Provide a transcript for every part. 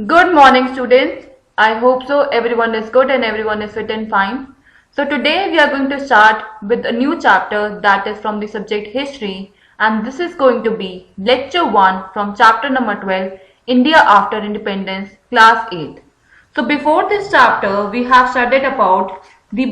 Good morning, students. I hope so. Everyone is good and everyone is fit and fine. So, today we are going to start with a new chapter that is from the subject history, and this is going to be lecture 1 from chapter number 12, India after independence, class 8. So, before this chapter, we have studied about the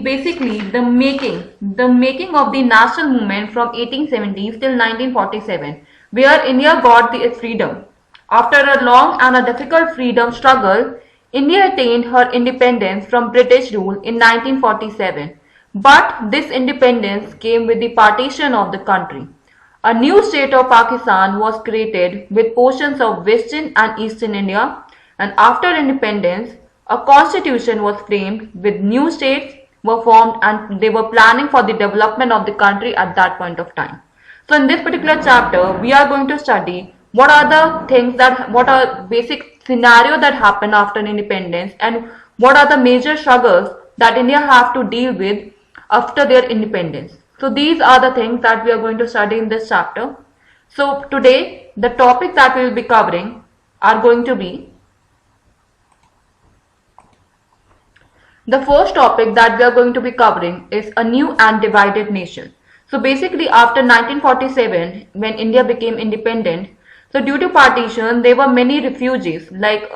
making of the national movement from 1870s till 1947, where India got its freedom. After a long and a difficult freedom struggle, India attained her independence from British rule in 1947. But this independence came with the partition of the country. A new state of Pakistan was created with portions of Western and Eastern India, and after independence, a constitution was framed with new states were formed and they were planning for the development of the country at that point of time. So in this particular chapter, we are going to study what are basic scenario that happen after independence and what are the major struggles that India have to deal with after their independence. So these are the things that we are going to study in this chapter. So today, the topic that we will be covering are going to be the first topic that we are going to be covering is a new and divided nation. So basically after 1947, when India became independent, so due to partition, there were many refugees, like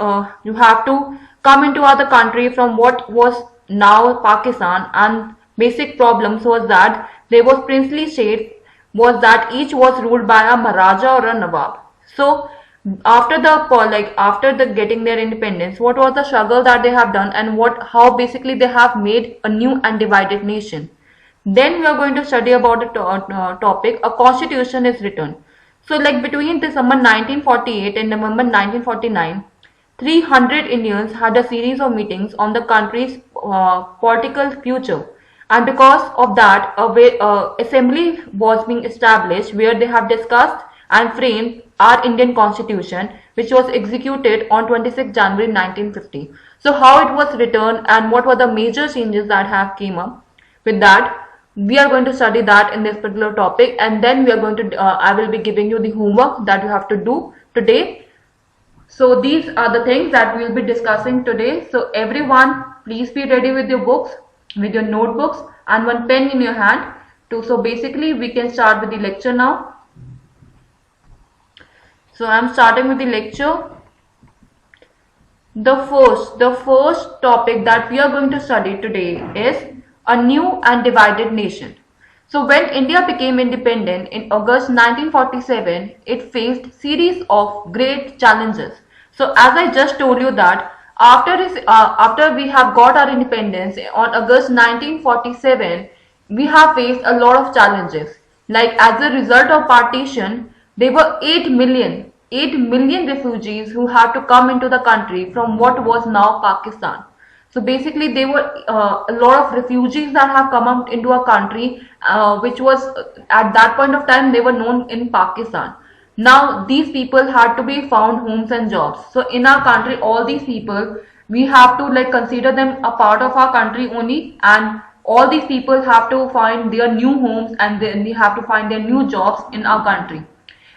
you have to come into other country from what was now Pakistan, and basic problems was that there was princely states was that each was ruled by a Maharaja or a Nawab. So after the getting their independence, what was the struggle that they have done and how basically they have made a new and divided nation. Then we are going to study about the topic a constitution is written. So like between December 1948 and November 1949, 300 Indians had a series of meetings on the country's political future, and because of that assembly was being established where they have discussed and framed our Indian constitution, which was executed on 26 January 1950. So how it was written and what were the major changes that have came up with that, we are going to study that in this particular topic, and then we are going to I will be giving you the homework that you have to do today. So these are the things that we will be discussing today. So everyone, please be ready with your books, with your notebooks and one pen in your hand. So basically we can start with the lecture now. So I am starting with the lecture. The first topic that we are going to study today is a new and divided nation. So when India became independent in August 1947, it faced series of great challenges. So as I just told you that after we have got our independence on August 1947, we have faced a lot of challenges. Like as a result of partition, there were 8 million refugees who had to come into the country from what was now Pakistan. So basically there were a lot of refugees that have come out into a country which was at that point of time they were known in Pakistan. Now these people had to be found homes and jobs. So in our country, all these people, we have to like consider them a part of our country only, and all these people have to find their new homes and they have to find their new jobs in our country.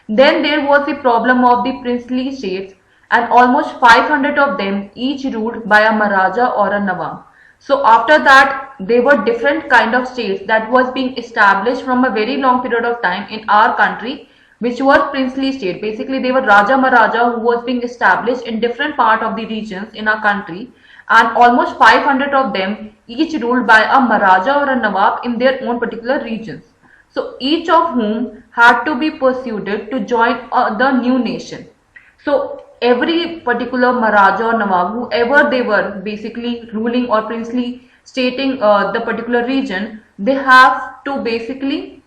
Then there was the problem of the princely states, and almost 500 of them each ruled by a Maharaja or a Nawab. So after that, there were different kind of states that was being established from a very long period of time in our country, which were princely state. Basically, they were Raja Maharaja who was being established in different part of the regions in our country, and almost 500 of them each ruled by a Maharaja or a Nawab in their own particular regions. So each of whom had to be persuaded to join the new nation. So every particular Maharaja or Nawab, whoever they were basically ruling or princely stating the particular region, they have to basically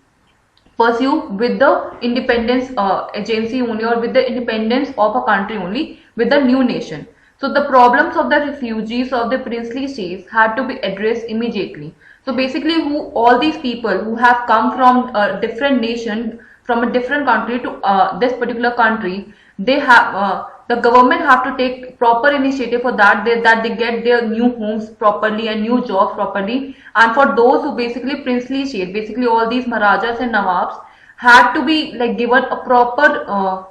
pursue with the independence agency only, or with the independence of a country only, with the new nation. So the problems of the refugees of the princely states had to be addressed immediately. So basically all these people who have come from a different nation, from a different country to this particular country, they have the government have to take proper initiative for that they get their new homes properly and new jobs properly. And for those who basically princely state, basically all these Maharajas and Nawabs had to be like given a proper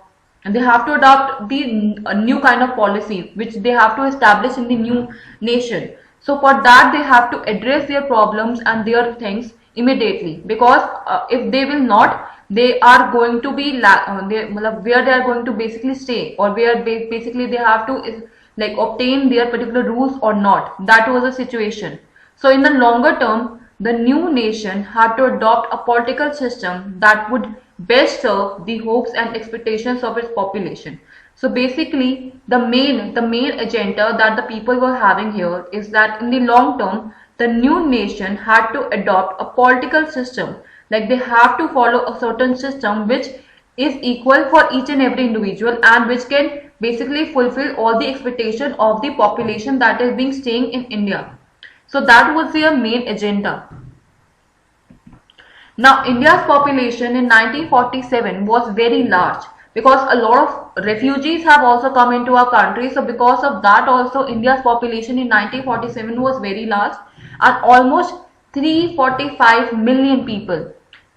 and they have to adopt the new kind of policies which they have to establish in the new nation. So for that they have to address their problems and their things immediately, because if they will not, they are going to be where they are going to basically stay, or where basically they have to like obtain their particular rules or not. That was the situation. So in the longer term, the new nation had to adopt a political system that would best serve the hopes and expectations of its population. So basically, the main agenda that the people were having here is that in the long term, the new nation had to adopt a political system. Like they have to follow a certain system which is equal for each and every individual, and which can basically fulfill all the expectation of the population that is being staying in India. So that was their main agenda. Now, India's population in 1947 was very large, because a lot of refugees have also come into our country. So because of that also, India's population in 1947 was very large, and almost 345 million people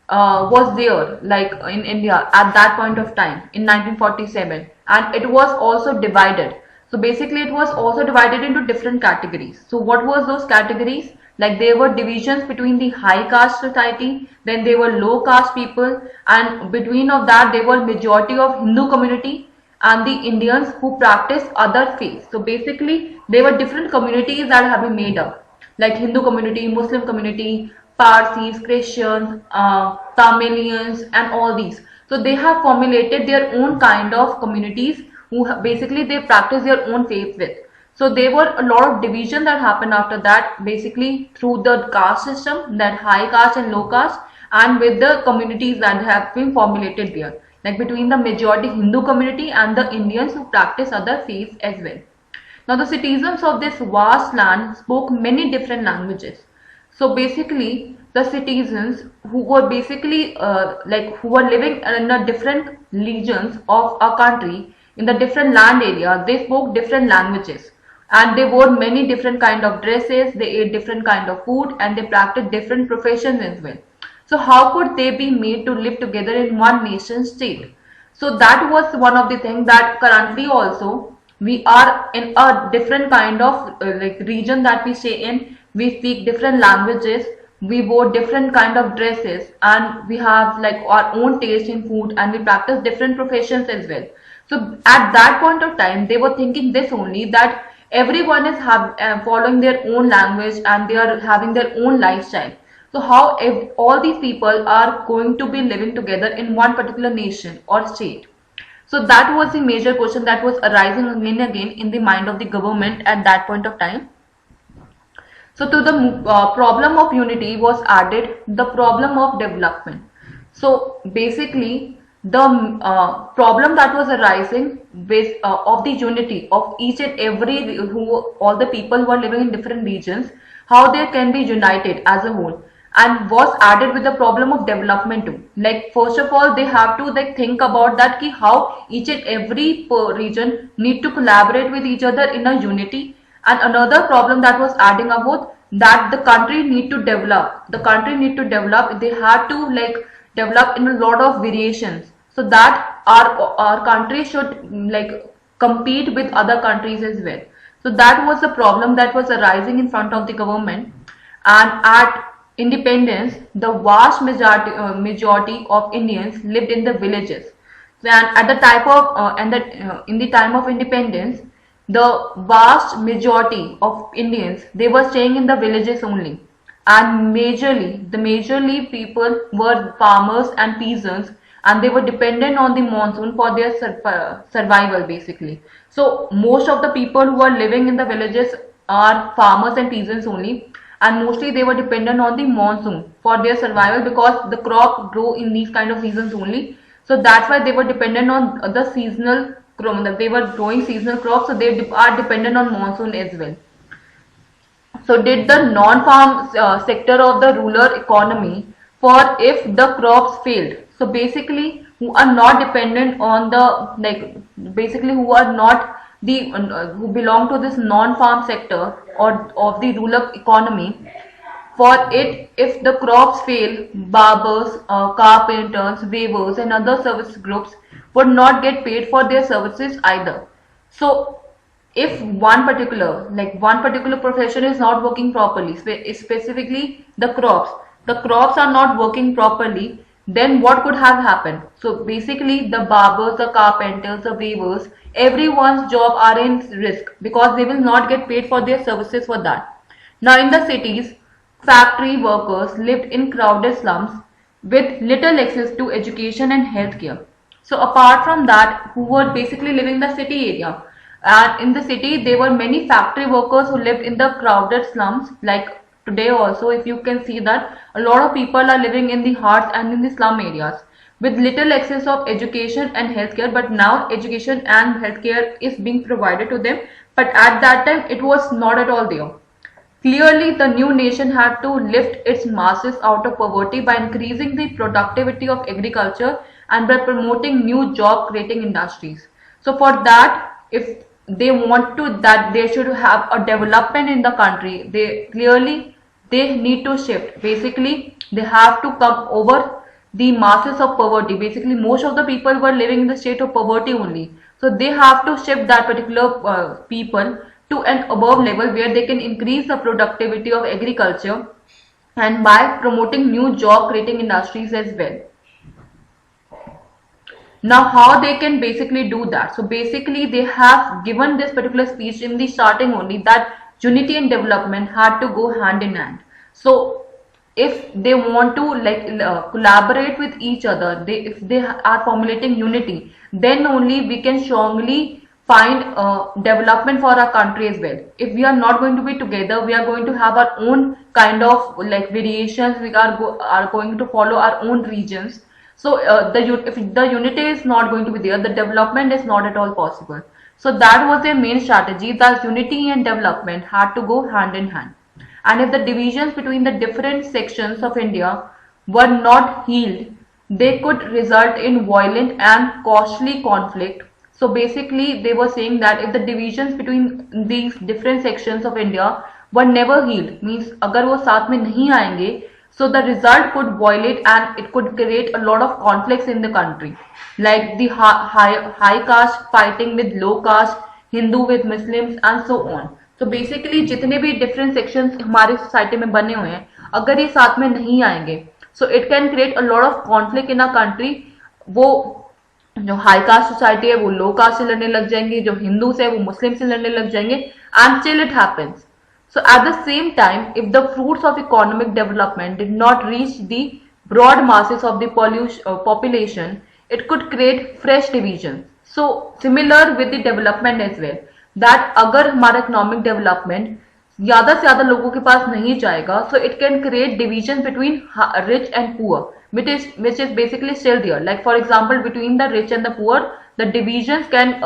was there, like in India at that point of time in 1947, and it was also divided. So basically it was also divided into different categories. So what was those categories? Like there were divisions between the high caste society, then there were low caste people, and between of that there were majority of Hindu community and the Indians who practice other faiths. So basically there were different communities that have been made up, like Hindu community, Muslim community, Parsis, Christians, Tamilians, and all these. So they have formulated their own kind of communities who basically they practice their own faith with. So there were a lot of division that happened after that, basically through the caste system, that high caste and low caste, and with the communities that have been formulated there, like between the majority Hindu community and the Indians who practice other faiths as well. Now the citizens of this vast land spoke many different languages. So basically the citizens who were basically who were living in the different regions of our country, in the different land area, they spoke different languages, and they wore many different kind of dresses, they ate different kind of food, and they practiced different professions as well. So how could they be made to live together in one nation state? So that was one of the things that currently also we are in a different kind of region that we stay in. We speak different languages, we wore different kind of dresses, and we have like our own taste in food, and we practice different professions as well. So at that point of time, they were thinking this only, that everyone is following their own language and they are having their own lifestyle. So how if all these people are going to be living together in one particular nation or state? So that was the major question that was arising again and again in the mind of the government at that point of time. So to the problem of unity was added the problem of development. So basically the problem that was arising with of the unity of each and every all the people who are living in different regions, how they can be united as a whole, and was added with the problem of development too. Like first of all they have to like think about that ki how each and every region need to collaborate with each other in a unity. And another problem that was adding about that the country need to develop, they had to like develop in a lot of variations, so that our country should like compete with other countries as well. So that was the problem that was arising in front of the government. And at independence, the vast majority of Indians lived in the villages. And at the type of in the time of independence, the vast majority of Indians, they were staying in the villages only, and majorly people were farmers and peasants, and they were dependent on the monsoon for their survival basically. So most of the people who are living in the villages are farmers and peasants only, and mostly they were dependent on the monsoon for their survival, because the crop grow in these kind of seasons only. So that's why they were dependent on the seasonal crop, they were growing seasonal crops, so they are dependent on monsoon as well. So did the non-farm sector of the rural economy for if the crops failed. So basically who are not dependent on the basically who are not the who belong to this non-farm sector or of the rural economy, for it if the crops fail, barbers, carpenters, weavers and other service groups would not get paid for their services either. So if one particular profession is not working properly, specifically the crops are not working properly, then what could have happened? So basically the barbers, the carpenters, the weavers, everyone's job are in risk because they will not get paid for their services for that. Now in the cities, factory workers lived in crowded slums with little access to education and healthcare. So apart from that, who were basically living in the city area, and in the city there were many factory workers who lived in the crowded slums. Like today also, if you can see that a lot of people are living in the hearts and in the slum areas with little access of education and healthcare. But now education and healthcare is being provided to them, but at that time it was not at all there. Clearly, the new nation had to lift its masses out of poverty by increasing the productivity of agriculture and by promoting new job creating industries. So for that, if they want to that they should have a development in the country, they need to shift. Basically, they have to come over the masses of poverty. Basically, most of the people were living in the state of poverty only. So they have to shift that particular people to an above level where they can increase the productivity of agriculture and by promoting new job creating industries as well. Now how they can basically do that? So basically they have given this particular speech in the starting only that unity and development had to go hand in hand. So if they want to collaborate with each other, if they are formulating unity, then only we can strongly find development for our country as well. If we are not going to be together, we are going to have our own kind of variations. We are going to follow our own regions. So if the unity is not going to be there, the development is not at all possible. So that was their main strategy, that unity and development had to go hand in hand. And if the divisions between the different sections of India were not healed, they could result in violent and costly conflict. So basically they were saying that if the divisions between these different sections of India were never healed, means अगर वो साथ में नहीं आएंगे, so the result could violate and it could create a lot of conflicts in the country, like the high caste fighting with low caste, Hindu with Muslims and so on. So basically जितने भी different sections हमारे society में बने हुए हैं, अगर ये साथ में नहीं आएंगे, so it can create a lot of conflict in a country. वो जो हाई कास्ट सोसाइटी है वो लो कास्ट से लड़ने लग जाएंगे, जो हिंदूज है वो मुस्लिम से लड़ने लग जाएंगे, and still it happens. So at the same time, if the fruits of economic development did not reach the broad masses of the population, it could create fresh divisions. So similar with the development as well, that अगर हमारा economic development ज़्यादा से ज़्यादा लोगों के पास नहीं जाएगा, so it can create divisions between rich and poor, which is basically still there. Like for example, between the rich and the poor, the divisions can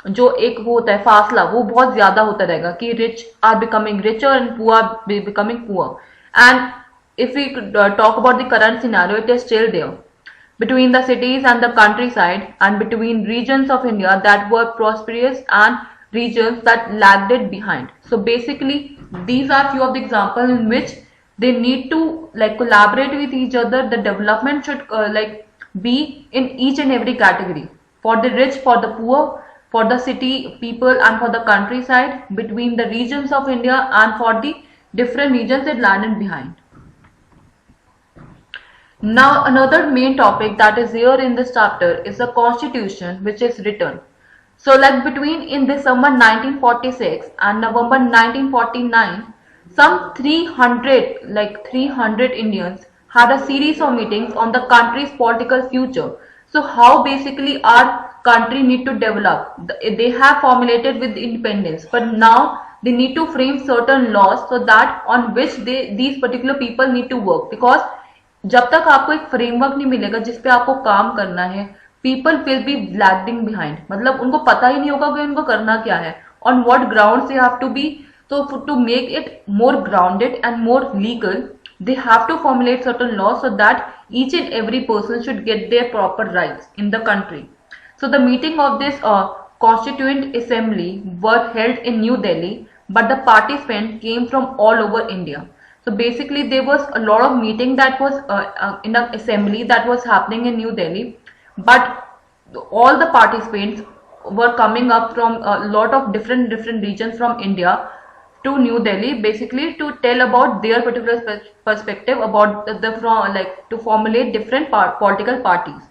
जो एक वो होता है फासला, वो बहुत ज्यादा होता रहेगा कि rich are becoming richer and poor are becoming poor. And if we talk about the current scenario, it is still there between the cities and the countryside and between regions of India that were prosperous and regions that lagged it behind. So basically these are few of the examples in which they need to collaborate with each other. The development should be in each and every category, for the rich, for the poor, for the city people and for the countryside, between the regions of India and for the different regions that landed behind. Now another main topic that is here in this chapter is the constitution which is written. So between in December 1946 and November 1949, some 300 Indians had a series of meetings on the country's political future. So how basically our country need to develop. They have formulated with independence, but now they need to frame certain laws so that on which these particular people need to work. Because जब तक आपको एक framework नहीं मिलेगा जिस पे आपको काम करना है, people will be lagging behind. मतलब उनको पता ही नहीं होगा कि उनको करना क्या है, on what ground they have to be. तो to make it more grounded and more legal, they have to formulate certain laws so that each and every person should get their proper rights in the country. So the meeting of this constituent assembly were held in New Delhi, but the participants came from all over India. So basically there was a lot of meeting that was in an assembly that was happening in New Delhi, but all the participants were coming up from a lot of different regions from India to New Delhi, basically to tell about their particular perspective about to formulate different political parties.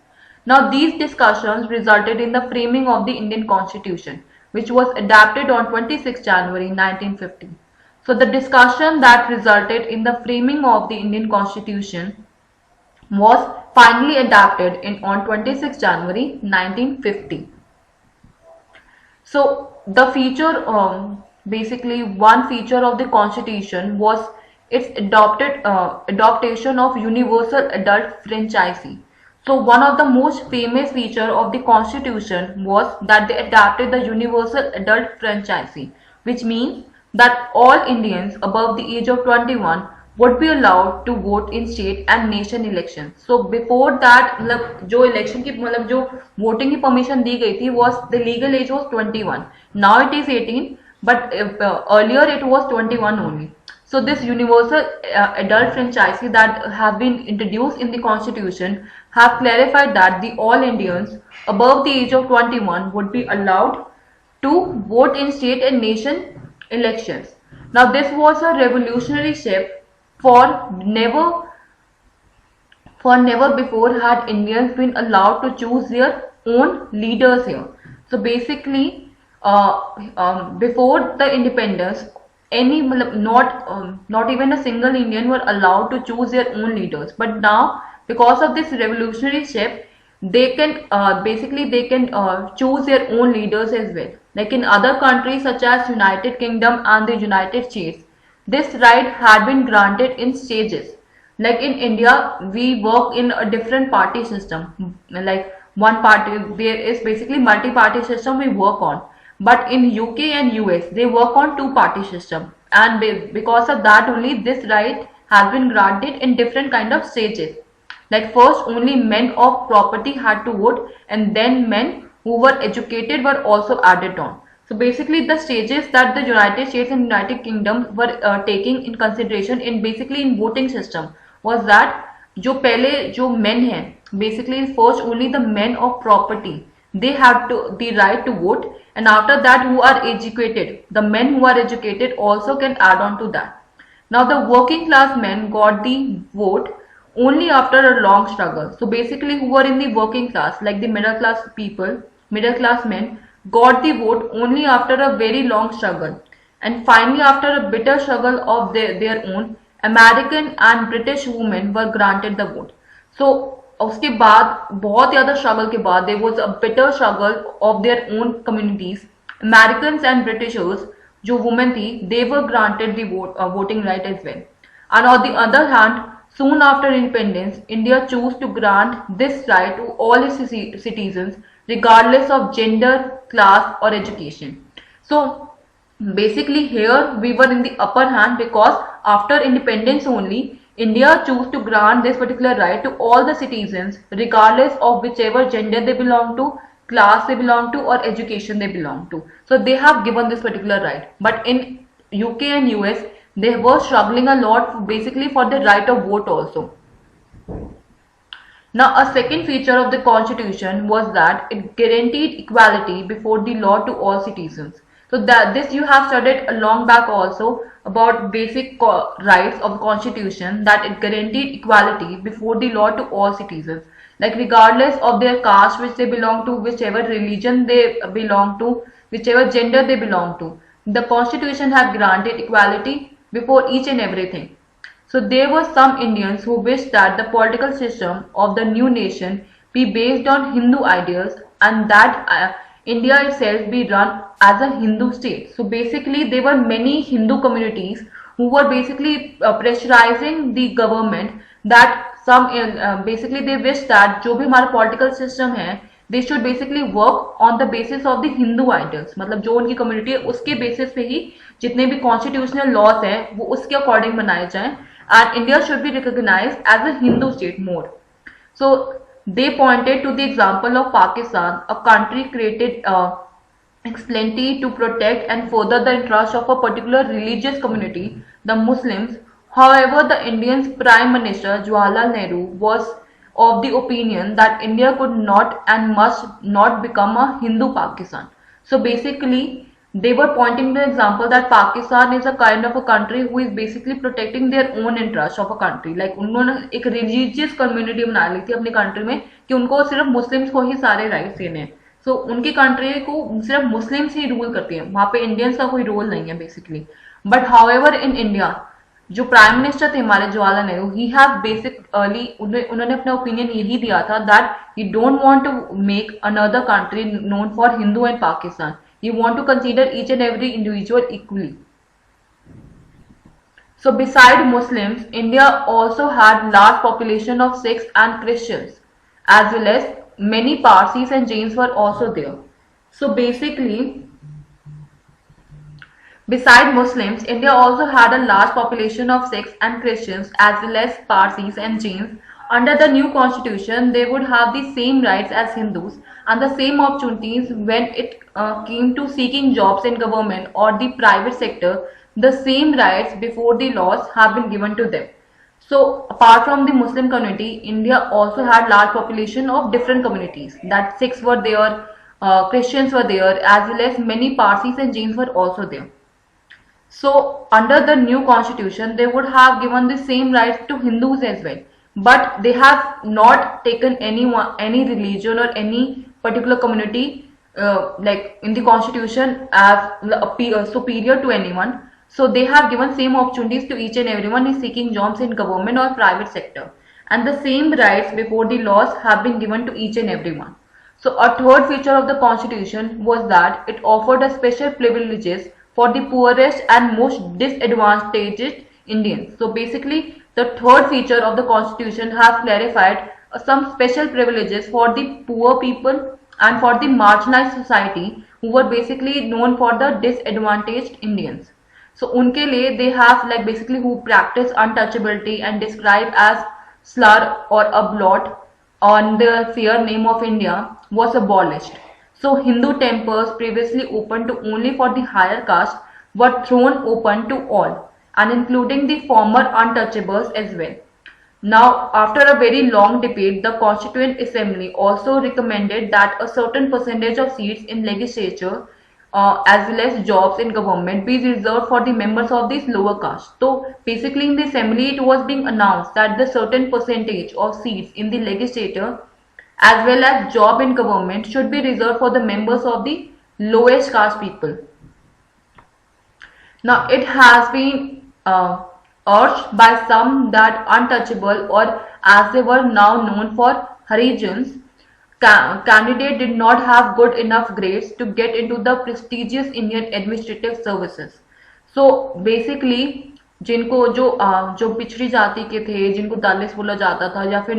Now these discussions resulted in the framing of the Indian Constitution, which was adopted on 26 January 1950. So the discussion that resulted in the framing of the Indian Constitution was finally adopted on 26 January 1950. So the feature, basically one feature of the constitution was its adoption of universal adult franchisee. So one of the most famous feature of the constitution was that they adopted the universal adult franchisee, which means that all Indians above the age of 21 would be allowed to vote in state and nation elections. So before that, मतलब जो election की मतलब जो voting की permission दी गई थी was the legal age was 21. Now it is 18, but earlier it was 21 only. So this universal adult franchisee that have been introduced in the constitution have clarified that the all Indians above the age of 21 would be allowed to vote in state and nation elections. Now this was a revolutionary shift, for never before had Indians been allowed to choose their own leaders here. So basically, before the independence, not even a single Indian were allowed to choose their own leaders. But now, because of this revolutionary shift, they can choose their own leaders as well. Like in other countries such as United Kingdom and the United States, this right had been granted in stages. Like in India, we work in a different party system. Like one party, there is basically multi-party system we work on. But in UK and US, they work on two-party system. And because of that only, this right has been granted in different kind of stages. Like first, only men of property had to vote, and then men who were educated were also added on. So basically the stages that the United States and United Kingdom were taking in consideration in voting system was that जो men हैं, basically first only the men of property, they had the right to vote, and after that who are educated, the men who are educated also can add on to that. Now the working class men got the vote only after a long struggle. So basically who were in the working class, like the middle class men, got the vote only after a very long struggle, and finally after a bitter struggle of their own, American and British women were granted the vote. So उसके बाद बहुत ज़्यादा struggle के बाद there was a bitter struggle of their own communities. Americans and Britishers जो women थी, they were granted the voting right as well. And on the other hand, soon after independence, India chose to grant this right to all its citizens, regardless of gender, class, or education. So basically here we were in the upper hand, because after independence only, India chose to grant this particular right to all the citizens, regardless of whichever gender they belong to, class they belong to, or education they belong to. So they have given this particular right. But in UK and US, they were struggling a lot basically for the right of vote also. Now, a second feature of the constitution was that it guaranteed equality before the law to all citizens. So that this you have studied a long back also about basic rights of the constitution, that it guaranteed equality before the law to all citizens. Like regardless of their caste which they belong to, whichever religion they belong to, whichever gender they belong to, the constitution has granted equality before each and everything. So there were some Indians who wished that the political system of the new nation be based on Hindu ideals, and that India itself be run as a Hindu state. So basically there were many Hindu communities who were basically pressurizing the government that basically they wish that जो भी हमारा political system है, they should basically work on the basis of the Hindu ideals. मतलब जो उनकी community है उसके basis पे ही जितने भी constitutional laws हैं वो उसके according बनाए जाएं, and India should be recognized as a Hindu state more. So they pointed to the example of Pakistan, a country created explicitly to protect and further the interests of a particular religious community, the Muslims. However, the Indian's Prime Minister Jawaharlal Nehru was of the opinion that India could not and must not become a Hindu Pakistan. So basically, they were pointing the example that Pakistan is a kind of a country who is basically protecting their own interest of a country. Like उन्होंने एक religious community बना ली थी अपनी country में कि उनको सिर्फ Muslims को ही सारे rights देने हैं. So उनकी country को सिर्फ Muslims ही rule करती हैं. वहाँ पे Indians का कोई role नहीं है basically. But however in India, जो प्राइम मिनिस्टर थे हमारे Jawaharlal Nehru, he have basically उन्होंने अपना ओपिनियन यही दिया था that you don't want to make another country known for Hindu and Pakistan. You want to consider each and every individual equally. So beside Muslims, India also had large population of Sikhs and Christians, as well as many Parsis and Jains were also there. So basically, beside Muslims, India also had a large population of Sikhs and Christians, as well as Parsis and Jains. Under the new constitution, they would have the same rights as Hindus and the same opportunities when it came to seeking jobs in government or the private sector. The same rights before the laws have been given to them. So apart from the Muslim community, India also had large population of different communities. That Sikhs were there, Christians were there, as well as many Parsis and Jains were also there. So under the new constitution, they would have given the same rights to Hindus as well. But they have not taken any religion or any particular community like in the constitution as superior to anyone. So they have given same opportunities to each and everyone is seeking jobs in government or private sector, and the same rights before the laws have been given to each and everyone. So a third feature of the constitution was that it offered a special privileges for the poorest and most disadvantaged Indians. So basically, the third feature of the constitution has clarified some special privileges for the poor people and for the marginalized society who were basically known for the disadvantaged Indians. So unke liye they have like basically who practice untouchability and describe as slur or a blot on the fair name of India was abolished. So Hindu temples previously open to only for the higher caste were thrown open to all, and including the former untouchables as well. Now, after a very long debate, the Constituent Assembly also recommended that a certain percentage of seats in legislature as well as jobs in government be reserved for the members of this lower caste. So basically in the assembly it was being announced that the certain percentage of seats in the legislature as well as job in government should be reserved for the members of the lowest caste people. Now it has been urged by some that untouchable, or as they were now known for Harijans, candidate did not have good enough grades to get into the prestigious Indian administrative services. So basically जिनको जो पिछड़ी जाति के थे, जिनको दलित बोला जाता था, या फिर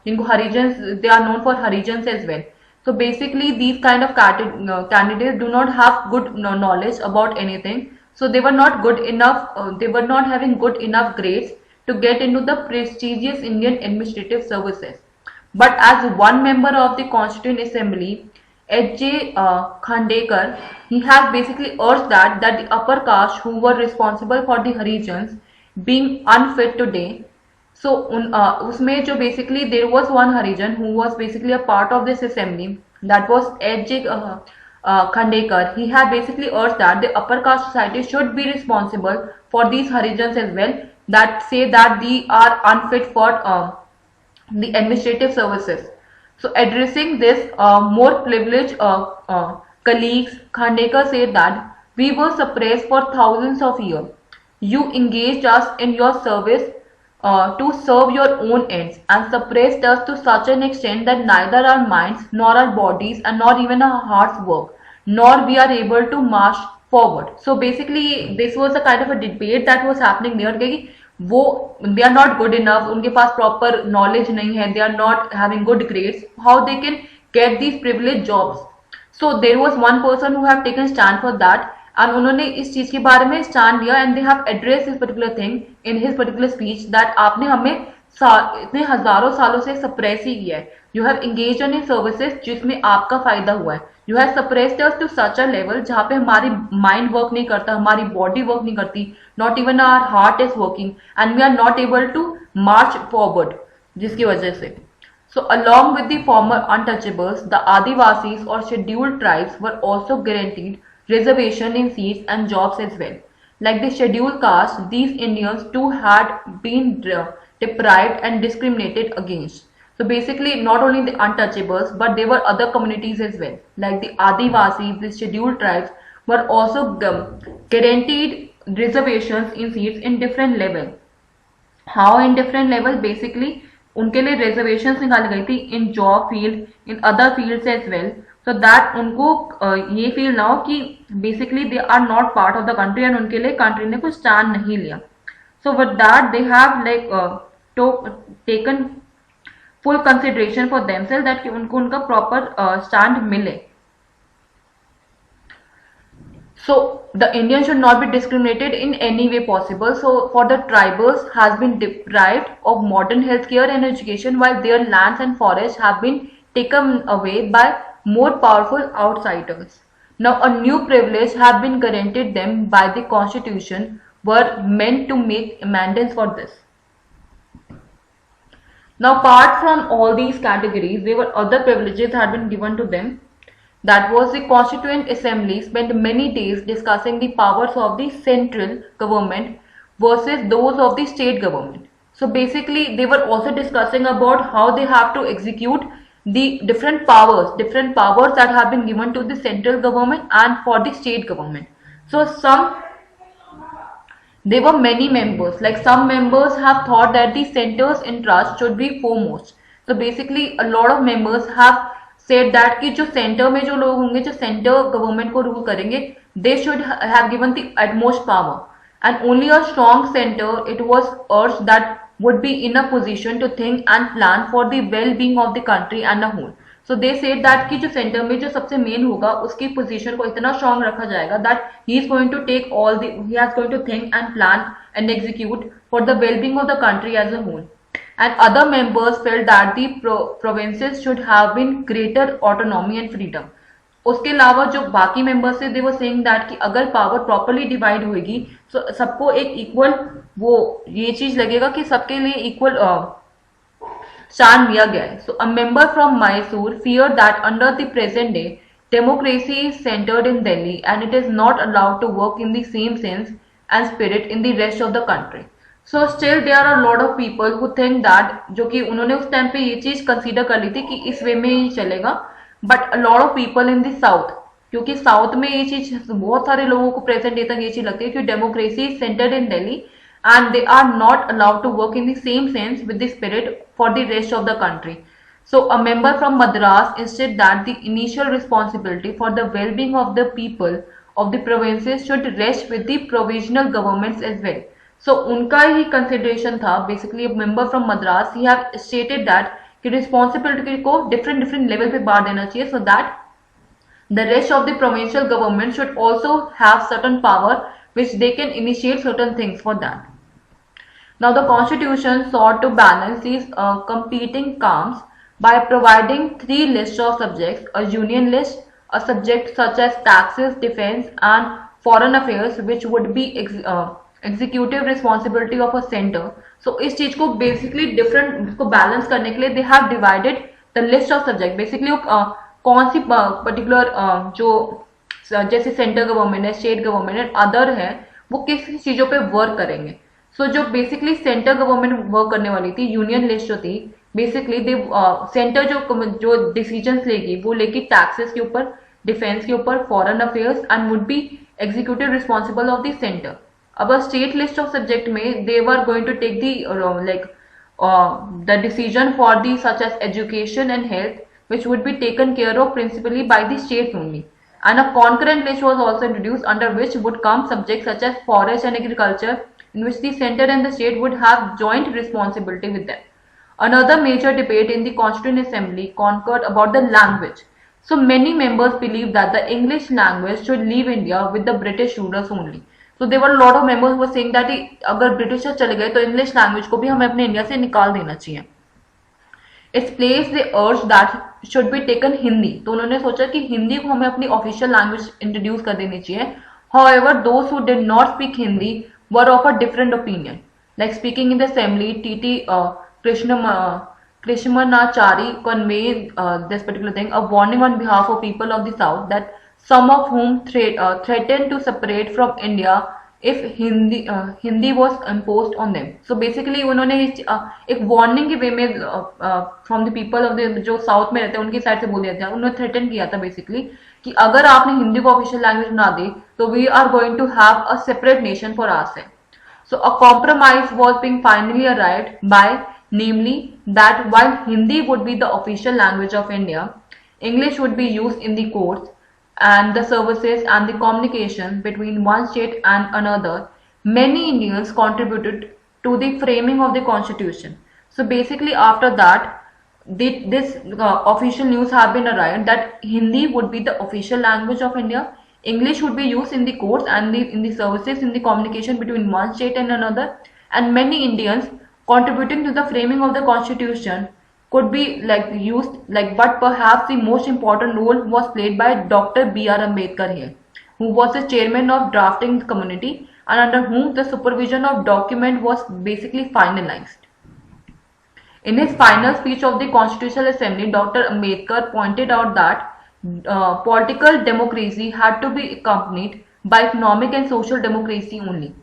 जिनको Harijans, they are known for Harijans as well. So basically these kind of candidates do not have good knowledge about anything. So they were not good enough, they were not having good enough grades to get into the prestigious Indian administrative services. But as one member of the Constituent Assembly, H.J. Khandekar, he has basically urged that the upper caste who were responsible for the Harijans being unfit today. So उसमें जो basically there was one Harijan who was basically a part of this assembly, that was H.J. Khandekar. He had basically urged that the upper caste society should be responsible for these Harijans as well, that say that they are unfit for the administrative services. So addressing this more privileged colleagues, Khandekar said that we were suppressed for thousands of years. You engaged us in your service to serve your own ends and suppressed us to such an extent that neither our minds nor our bodies and not even our hearts work, nor we are able to march forward. So basically this was a kind of a debate that was happening there कि वो they are not good enough, उनके पास proper knowledge नहीं है, they are not having good grades, how they can get these privileged jobs. So there was one person who have taken stand for that, and उन्होंने इस चीज के बारे में stand लिया, and they have addressed this particular thing in his particular speech that आपने हमें इतने हजारों सालों से सप्रेस ही किया है. You have engaged in services जिसमें आपका फायदा हुआ है. You have suppressed us to such a level जहाँ पे हमारी माइंड वर्क नहीं करता, हमारी बॉडी वर्क नहीं करती, not even our heart is working, and we are not able to march forward, जिसकी वजह से So along with the former untouchables, the Adivasis or scheduled tribes were also guaranteed reservation in seats and jobs as well. Like the scheduled caste, these Indians too had been deprived and discriminated against. So basically not only the untouchables but there were other communities as well. Like the Adivasis, the scheduled tribes were also guaranteed reservations in seats in different level. How in different level basically उनके लिए reservation निकाली गई थी in job field in other fields as well so that उनको ये feel ना हो कि basically they are not part of the country and उनके लिए कंट्री ने कुछ स्टैंड नहीं लिया so with that they have like taken full consideration for themself that कि उनको उनका प्रॉपर स्टैंड मिले. So the Indians should not be discriminated in any way possible. So for the tribals has been deprived of modern healthcare and education while their lands and forests have been taken away by more powerful outsiders. Now a new privilege have been granted them by the constitution were meant to make amendments for this. Now apart from all these categories, there were other privileges had been given to them. That was the Constituent Assembly spent many days discussing the powers of the central government versus those of the state government. So basically they were also discussing about how they have to execute the different powers that have been given to the central government and for the state government. So there were many members, like some members have thought that the center's interest should be foremost. So basically a lot of members have said that कि जो centre में जो लोग होंगे जो centre government को rule करेंगे they should have given the utmost power and only a strong centre it was urged that would be in a position to think and plan for the well being of the country and a whole. So they said that कि जो centre में जो सबसे main होगा उसकी position को इतना strong रखा जाएगा that he is going to take all the he is going to think and plan and execute for the well being of the country as a whole. And other members felt that the provinces should have been greater autonomy and freedom. उसके अलावा जो बाकी members थे दे were saying that कि अगर power properly divide होगी तो सबको एक इक्वल वो ये चीज लगेगा कि सबके लिए इक्वल स्टैंड लिया गया है. So a member from Mysore fear that under the present day democracy is centered in Delhi and it is not allowed to work in the same sense and spirit in the rest of the country. So still there are lot of people who think that जो कि उन्होंने उस time पे ये चीज consider कर ली थी कि इस वे में ही चलेगा but lot of people in the south क्योंकि साउथ में ये चीज बहुत सारे लोगों को प्रेजेंट डे तक ये चीज लगती है कि democracy is centred in Delhi and they are not allowed to work in the same sense with the spirit for the rest of the country. So a member from Madras insisted that the initial responsibility for the well-being of the people of the provinces should rest with the provisional governments as well. So उनका ही consideration था basically member from Madras he have stated that कि responsibility को different level पे बांट देना चाहिए so that the rest of the provincial government should also have certain power which they can initiate certain things for that. Now the constitution sought to balance these competing claims by providing 3 lists of subjects, a union list, a subject such as taxes, defense and foreign affairs which would be executive responsibility of a centre. So इस चीज को basically different इसको balance करने के लिए they have divided the list of subject basically कौन सी particular जो जैसे सेंटर गवर्नमेंट है स्टेट गवर्नमेंट है अदर है वो किस चीजों पे वर्क करेंगे. सो जो बेसिकली सेंटर गवर्नमेंट वर्क करने वाली थी यूनियन लिस्ट जो थी बेसिकली दे सेंटर जो डिसीजंस लेगी वो लेगी टैक्सेस के ऊपर डिफेंस के ऊपर foreign affairs and would be executive responsible of the centre. अब स्टेट लिस्ट ऑफ सब्जेक्ट में they were going to take the decision for the such as education and health which would be taken care of principally by the states only. And a concurrent list was also introduced under which would come subjects such as forest and agriculture in which the center and the state would have joint responsibility with them. Another major debate in the Constituent Assembly concurred about the language. So many members believed that the English language should leave India with the British rulers only. So there were a lot of members who were saying that अगर britisher चले गए तो English language को भी हमें अपने India से निकाल देना चाहिए. इट्स प्लेस दे अर्ज that should be taken Hindi. तो उन्होंने सोचा कि हिंदी को हमें अपनी ऑफिशियल लैंग्वेज इंट्रोड्यूस कर देनी चाहिए. However those who did not speak Hindi were of a different opinion. Like speaking in the assembly TT Krishna Krishnamacharya conveyed this particular thing, a warning on behalf of people of the South that some of whom threatened to separate from India if Hindi was imposed on them. So basically उन्होंने एक warning के वे में from the people of the जो south में रहते हैं उनकी side से बोल दिया था, उन्होंने थ्रेटन किया था बेसिकली कि अगर आपने हिंदी को ऑफिशियल लैंग्वेज बना दी तो we are going to have a separate nation for ourselves. So a compromise was being finally arrived by, namely that while Hindi would be the official language of India, English would be used in the courts and the services and the communication between one state and another. Many Indians contributed to the framing of the constitution. So basically after that, this official news have been arrived that Hindi would be the official language of India. English would be used in the courts and in the services in the communication between one state and another, and many Indians contributing to the framing of the constitution could be used but perhaps the most important role was played by Dr. B.R. Ambedkar here, who was the chairman of drafting committee and under whom the supervision of document was basically finalized. In his final speech of the Constitutional Assembly, Dr. Ambedkar pointed out that political democracy had to be accompanied by economic and social democracy only.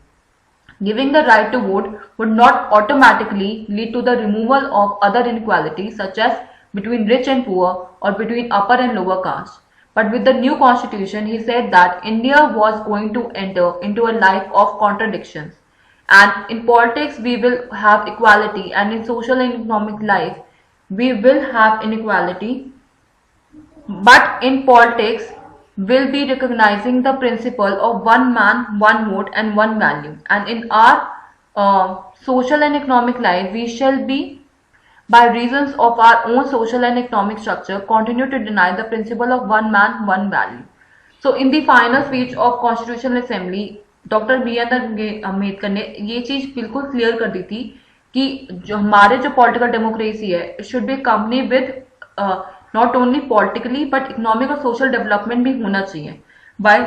Giving the right to vote would not automatically lead to the removal of other inequalities such as between rich and poor or between upper and lower caste. But with the new constitution, he said that India was going to enter into a life of contradictions. And in politics, we will have equality, and in social and economic life, we will have inequality. But in politics, we'll be recognizing the principle of one man, one vote and one value. And in our social and economic life, we shall be, by reasons of our own social and economic structure, continue to deny the principle of one man, one value. So in the final speech of Constitutional Assembly, doctor B R Ambedkar ने ये चीज बिल्कुल clear कर दी थी कि जो हमारे जो पॉलिटिकल डेमोक्रेसी है, it should be company with not only politically but economic or social development भी होना चाहिए by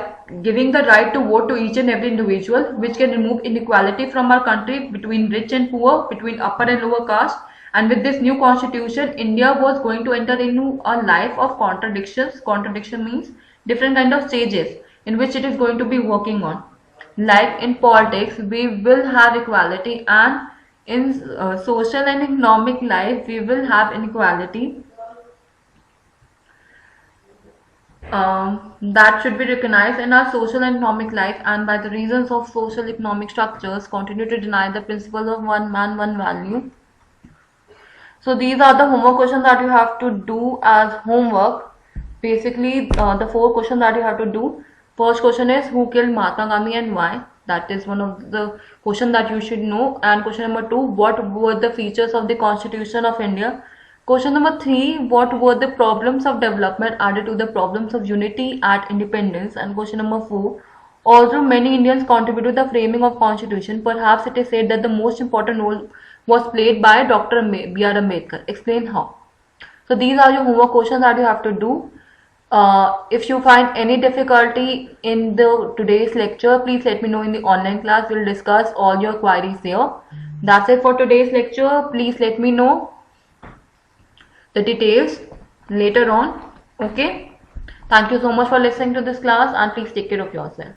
giving the right to vote to each and every individual, which can remove inequality from our country between rich and poor, between upper and lower caste. And with this new constitution, India was going to enter into a life of contradictions. Contradiction means different kind of stages in which it is going to be working on. Like in politics, we will have equality, and in social and economic life, we will have inequality. That should be recognized in our social and economic life, and by the reasons of social economic structures continue to deny the principle of one man, one value. So these are the homework questions that you have to do as homework. Basically, the 4 questions that you have to do. First question is, who killed Mahatma Gandhi and why? That is one of the questions that you should know. And question number 2, what were the features of the Constitution of India? Question number 3, what were the problems of development added to the problems of unity at independence? And question number 4, although many Indians contributed to the framing of Constitution, perhaps it is said that the most important role was played by Dr. B.R. Ambedkar. Explain how. So these are your homework questions that you have to do. If you find any difficulty in today's lecture, please let me know in the online class. We'll discuss all your queries there. That's it for today's lecture. Please let me know the details later on. Okay, thank you so much for listening to this class, and please take care of yourself.